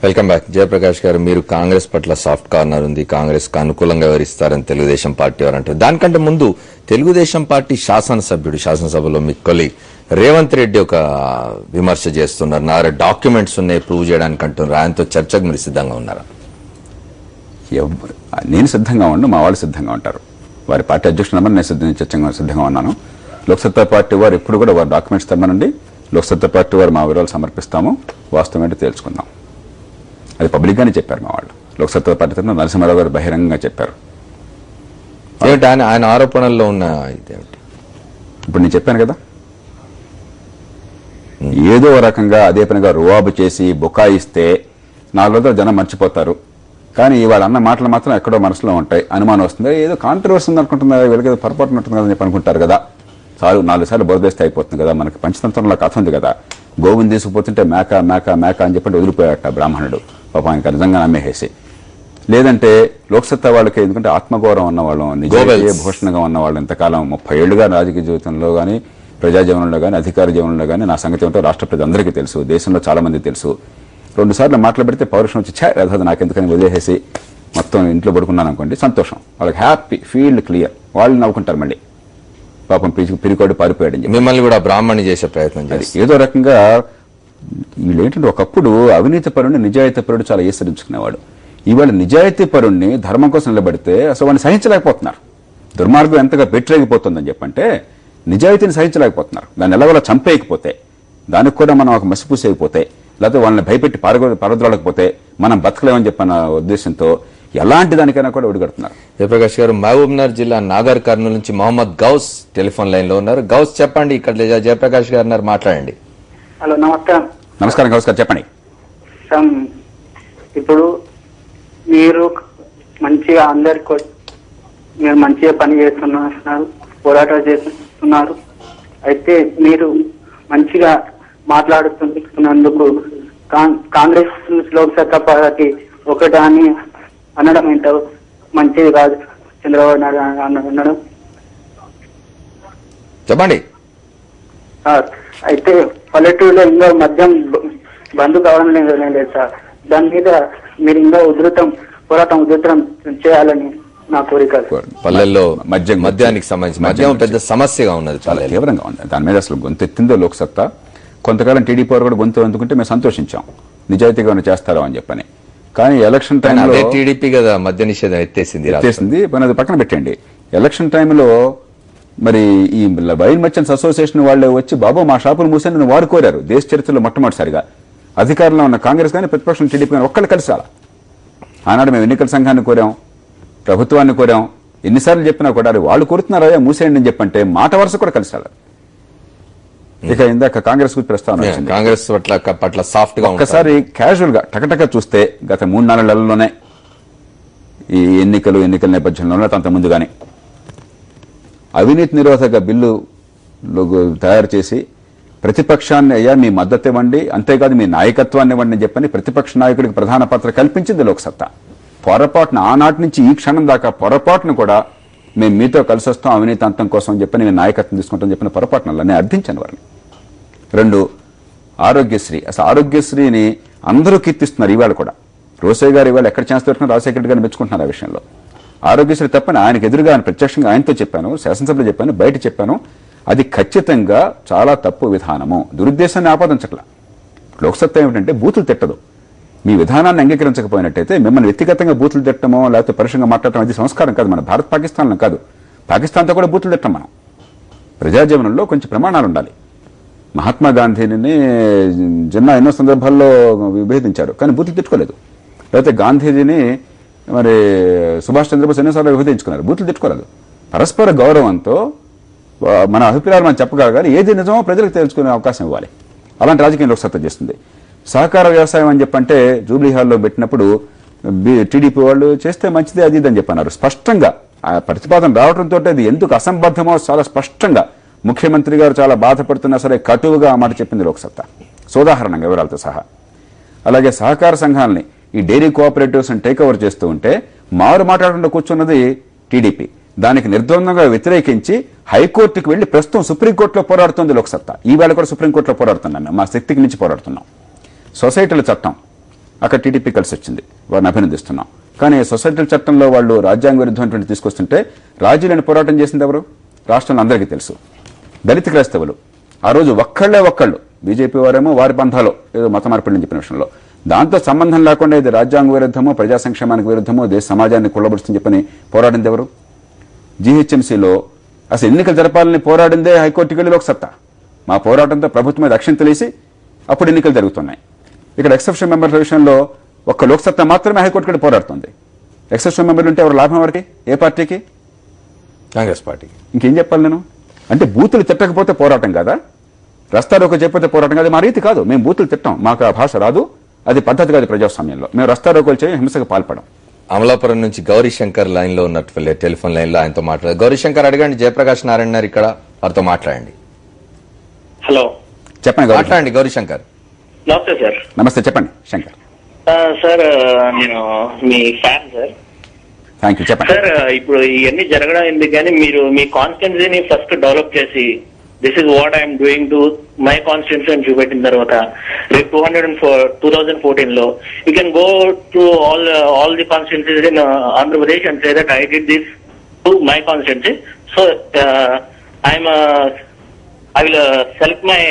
Welcome back. Jayaprakash గారు, మీరు కాంగ్రెస్ పట్ల సాఫ్ట్ కార్నర్ ఉంది, కాంగ్రెస్ కు అనుకూలంగా వివరిస్తారని తెలుగుదేశం పార్టీ వారు అంటారు. దానికంటే ముందు తెలుగుదేశం పార్టీ శాసనసభలో మీ కొలీగ్ రేవంత్ రెడ్డి ఒక విమర్శ చేస్తున్నారు. నా డాక్యుమెంట్స్ ఉన్నాయి ప్రూవ్ చేయడానికి అంటున్నారు. ఆయనతో చర్చకు మీరు సిద్ధంగా ఉన్నారా? నేను సిద్ధంగా ఉన్నాను, మా వాళ్ళు సిద్ధంగా ఉంటారు. వారి పార్టీ అధ్యక్షుడు నేను సిద్ధంగా ఉన్నాను. లోక్సత్తా పార్టీ వారు ఎప్పుడు కూడా వారి డాక్యుమెంట్స్ తెమ్మనండి. లోక్సత్తా పార్టీ వారు మా వివరాలు సమర్పిస్తాము, వాస్తవం ఏంటో తేల్చుకుందాం. అది పబ్లిక్ గానే చెప్పారు మా వాళ్ళు. లోక్సత్తా పార్టీ తరఫున నరసింహారావు గారు బహిరంగంగా చెప్పారు. ఆయన ఆరోపణల్లో ఉన్న ఇదేమిటి? ఇప్పుడు నేను చెప్పాను కదా, ఏదో రకంగా అదే పనిగా రువాబు చేసి బుకాయిస్తే 4 రోజులు జనం మర్చిపోతారు. కానీ ఇవాళ అన్న మాటలు మాత్రం ఎక్కడో మనసులో ఉంటాయి. అనుమానం వస్తుంది, ఏదో కాంట్రవర్సీ ఉంది అనుకుంటున్నారు, వీళ్ళకి ఏదో పొరపాటు ఉంటుంది కదా అని చెప్పి అనుకుంటారు కదా. 4 సార్లు బోధేస్తే అయిపోతుంది కదా. మనకి పంచతంత్రంలో కథ ఉంది కదా, గోవుని తీసుకుపోతుంటే మేక మేక మేక అని చెప్పి వదిలిపోయాట బ్రాహ్మణుడు. పాపం ఇంకా నిజంగా నమ్మేసేసి. లేదంటే లోక్సత్తా వాళ్ళకి, ఎందుకంటే ఆత్మగౌరవం ఉన్నవాళ్ళం, నిజాయితీ భూషణంగా ఉన్నవాళ్ళు ఇంతకాలం 30 ఏళ్లుగా రాజకీయ జీవితంలో కానీ, ప్రజా జీవనంలో కానీ, అధికార జీవనంలో కానీ నా సంగతి ఏమిటో రాష్ట్ర ప్రజలందరికీ తెలుసు, దేశంలో చాలా మంది తెలుసు. 2 సార్లు మాట్లాడితే పౌరుషం వచ్చి అది నాకెందుకని వదిలేసేసి మొత్తం ఇంట్లో పడుకున్నాను అనుకోండి, సంతోషం. వాళ్ళకి హ్యాపీ, ఫీల్డ్ క్లియర్, వాళ్ళు నవ్వుకుంటారు. మళ్ళీ పాపం పిరికోడు పారిపోయాడు. మిమ్మల్ని కూడా బ్రాహ్మణి చేసే ప్రయత్నం చేసి ఏదో రకంగా వీళ్ళు ఏంటంటే, ఒకప్పుడు అవినీతి పరుణ్ణి నిజాయితీ పరుడు చాలా ఈసరించుకునేవాడు. ఇవాళ నిజాయితీ పరుణ్ణి ధర్మం కోసం నిలబడితే అసలు వాడిని సహించలేకపోతున్నారు. దుర్మార్గం ఎంతగా పెట్టరేగిపోతుందని చెప్పంటే నిజాయితీని సహించలేకపోతున్నారు. దాన్ని ఎలాగోలా చంపేయకపోతే, దానికి కూడా మనం ఒక మసిపూసేయకపోతే, లేకపోతే వాళ్ళని భయపెట్టి పరద్రోడకపోతే మనం బతకలేమని చెప్పిన ఉద్దేశంతో ఎలాంటి దానికైనా కూడా ఒడిగడుతున్నారు. జయప్రకాష్ గారు, మహబూబ్నగర్ జిల్లా నాగర్ కర్నూలు నుంచి మొహమ్మద్ గౌస్ టెలిఫోన్ లైన్ లో ఉన్నారు. గౌస్ చెప్పండి, ఇక్కడ జయప్రకాష్ గారు ఉన్నారు, మాట్లాడండి. హలో, నమస్కారం. నమస్కారం గౌస్ గారు, చెప్పండి. ఇప్పుడు మీరు మంచిగా మీరు మంచిగా పని చేస్తున్నారు, పోరాటాలు చేస్తున్నారు. అయితే మీరు మంచిగా మాట్లాడుతున్నందుకు కాంగ్రెస్ లోక్సత్తా పార్టీ ఒకటి అని అనడం ఏంటో మంచిది కాదు. చంద్రబాబు నాయుడు అనడం చెప్పండి. అయితే పల్లెటూరులో ఇంకా మద్యం బంద్ కావడం లేదు సార్. దాని మీద మీరు ఇంకా పోరాటం ఉధృతం చేయాలని నా కోరిక. పల్లెల్లో మద్యానికి సంబంధించి మద్యం పెద్ద సమస్యగా ఉన్నది, చాలా తీవ్రంగా ఉంది. దాని మీద అసలు గొంతెత్తిందో లోక్సత్తా. కొంతకాలం టీడీపీ వారు కూడా గొంతు అందుకుంటే మేము సంతోషించాం, నిజాయితీగా చేస్తారో అని చెప్పని. కానీ ఎలక్షన్ టైంలో టీడీపీ కదా మద్య నిషేధం ఎత్తేసింది. అది పక్కన పెట్టండి. ఎలక్షన్ టైంలో మరి ఈ వైన్ మర్చెంట్స్ అసోసియేషన్ వాళ్ళే వచ్చి, బాబు మా షాపులు మూసాను వారు కోరారు. దేశ చరిత్రలో మొట్టమొదటిసారిగా అధికారంలో ఉన్న కాంగ్రెస్ కానీ ప్రతిపక్షం టీడీపీ కానీ ఒక్కళ్ళు కలిసాల. ఆనాడు మేము ఎన్నికల సంఘాన్ని కోరాం, ప్రభుత్వాన్ని కోరాం. ఎన్నిసార్లు చెప్పినా కూడా వాళ్ళు కోరుతున్నారా మూసేయండి అని చెప్పంటే మాట వరుస కూడా కలిసాల. ఇక ఇందాక కాంగ్రెస్ గురించి ప్రస్తావన వచ్చింది. కాంగ్రెస్ పట్ల సాఫ్ట్ గా ఒక్కసారి క్యాజువల్ గా టకటక చూస్తే గత 3-4 నెలల్లోనే ఈ ఎన్నికల నేపథ్యంలోనే అంత ముందుగానే అవినీతి నిరోధక బిల్లు తయారు చేసి ప్రతిపక్షాన్ని, అయ్యా మీ మద్దతు ఇవ్వండి, అంతేకాదు మీ నాయకత్వాన్ని ఇవ్వండి అని చెప్పని ప్రతిపక్ష నాయకుడికి ప్రధాన పాత్ర కల్పించింది లోక్సత్తా. పొరపాటున ఆనాటి నుంచి ఈ క్షణం దాకా పొరపాటును కూడా మేము మీతో కలిసి వస్తాం అవినీతి అంతం కోసం అని చెప్పి నేను నాయకత్వం తీసుకుంటామని చెప్పిన పొరపాటున నేను అర్థించాను వారిని. 2, ఆరోగ్యశ్రీ. అసలు ఆరోగ్యశ్రీని అందరూ కీర్తిస్తున్నారు. ఇవాళ కూడా రోసయ్య గారు ఇవాళ ఎక్కడ ఛాన్స్ దొరికినా రాజశేఖర రెడ్డి గారిని మెచ్చుకుంటున్నారు ఆ విషయంలో. ఆరోగ్యశ్రీ తప్పని ఆయనకు ఎదురుగా ప్రత్యక్షంగా ఆయనతో చెప్పాను, శాసనసభలో చెప్పాను, బయట చెప్పాను. అది ఖచ్చితంగా చాలా తప్పు విధానము. దురుద్దేశాన్ని ఆపాదించట్లా. లోక్సత్తా ఏమిటంటే బూతులు తిట్టదు. మీ విధానాన్ని అంగీకరించకపోయినట్టయితే మిమ్మల్ని వ్యక్తిగతంగా బూతులు తిట్టమో లేకపోతే పరుషంగా మాట్లాడటం అది సంస్కారం కాదు. మన భారత్ పాకిస్తాన్లో కాదు, పాకిస్తాన్తో కూడా బూతులు తిట్టం మనం. ప్రజాజీవనంలో కొంచెం ప్రమాణాలు ఉండాలి. మహాత్మా గాంధీని జిన్నా ఎన్నో సందర్భాల్లో విభేదించారు, కానీ బూతులు తిట్టుకోలేదు. లేకపోతే గాంధీజీని మరి సుభాష్ చంద్రబోస్ ఎన్నోసార్లు విభేదించుకున్నారు, బూతులు తిట్టుకోలేదు. పరస్పర గౌరవంతో మన అభిప్రాయాలు మనం చెప్పగలగాలి. ఏది నిజమో ప్రజలకు తెలుసుకునే అవకాశం ఇవ్వాలి. అలాంటి రాజకీయం లోక్సత్తా చేస్తుంది. సహకార వ్యవసాయం అని చెప్పంటే జూబ్లీ హాల్లో పెట్టినప్పుడు టీడీపీ వాళ్ళు చేస్తే మంచిదే అది ఇదని చెప్పన్నారు. స్పష్టంగా ఆ ప్రతిపాదన రావడంతో అది ఎందుకు అసంబద్ధమో చాలా స్పష్టంగా ముఖ్యమంత్రి గారు చాలా బాధపడుతున్నా సరే కటువుగా ఆ మాట చెప్పింది లోక్సత్తా, సోదాహరణంగా వివరాలతో సహా. అలాగే సహకార సంఘాలని, ఈ డైరీ కోఆపరేటివ్స్ టేక్ ఓవర్ చేస్తూ ఉంటే మారు మాట్లాడకుండా కూర్చున్నది టీడీపీ. దానికి నిర్ద్వందంగా వ్యతిరేకించి హైకోర్టుకు వెళ్లి ప్రస్తుతం సుప్రీంకోర్టులో పోరాడుతోంది లోక్సత్తా. ఈవేళ కూడా సుప్రీంకోర్టులో పోరాడుతున్నాను, మా శక్తికి మించి పోరాడుతున్నాం. సొసైటీల చట్టం అక్కడ టీడీపీ కలిసి వచ్చింది, వారిని అభినందిస్తున్నాం. కానీ సొసైటీల చట్టంలో వాళ్ళు రాజ్యాంగ విరుద్ధమైనటువంటి తీసుకొస్తుంటే రాజీలను పోరాటం చేసింది ఎవరు? రాష్ట్రంలో అందరికీ తెలుసు, దళిత క్రైస్తవులు. ఆ రోజు ఒక్కళ్ళు బీజేపీ వారేమో వారి పంథాలో ఏదో మత మార్పిడిని చెప్పిన విషయంలో, దాంతో సంబంధం లేకుండా ఇది రాజ్యాంగ విరుద్ధమో ప్రజా సంక్షేమానికి విరుద్ధమో దేశ సమాజాన్ని కుళ్ళబడుతుందని చెప్పని పోరాడింది ఎవరు? జీహెచ్ఎంసీలో అసలు ఎన్నికలు జరపాలని పోరాడిందే హైకోర్టుకి వెళ్ళి లోక్సత్తా. మా పోరాటంతో ప్రభుత్వం మీద అక్షం తెలిసి అప్పుడు ఎన్నికలు జరుగుతున్నాయి. ఇక్కడ ఎక్సెప్షన్ మెంబర్ల విషయంలో ఒక్క లోక్సత్తా మాత్రమే హైకోర్టుకి వెళ్ళి ఎక్సెప్షన్ మెంబర్లు ఉంటే ఎవరు లాభం ఎవరికి? ఏ పార్టీకి? కాంగ్రెస్ పార్టీకి. ఇంకేం చెప్పాలి నేను? అంటే బూతులు తిట్టకపోతే పోరాటం కాదా? రస్తారోకో చెప్పితే పోరాటం కాదు. మా రీతి కాదు, మేము బూతులు తిట్టాం, మాకు ఆ భాష రాదు, అది పద్ధతి కాదు. ప్రజాస్వామ్యంలో మేము రస్తారోకోలు చేయం, హింసకు పాల్పడం. అమలాపురం నుంచి గౌరీశంకర్ లైన్ లో ఉన్నట్టు టెలిఫోన్ లైన్ లో ఆయనతో మాట్లాడారు. గౌరీశంకర్ అడగండి, జయప్రకాష్ నారాయణ గారు ఇక్కడ, వారితో మాట్లాడండి. హలో, చెప్పండి మాట్లాడండి గౌరీశంకర్. నమస్తే సార్. నమస్తే, చెప్పండి శంకర్. సార్ నేను మీ ఫ్యాన్ సార్. థ్యాంక్ యూ, చెప్పండి సార్. ఇప్పుడు ఇవన్నీ జరగడం ఎందుకు కానీ మీరు మీ కాన్స్టిట్యున్సీని ఫస్ట్ డెవలప్ చేసి this is what I'm doing to my constituency అని చూపెట్టిన తర్వాత రేపు 2014 లో you can go to all the constituencies in Andhra Pradesh and say that I did this to my constituency. So I will select my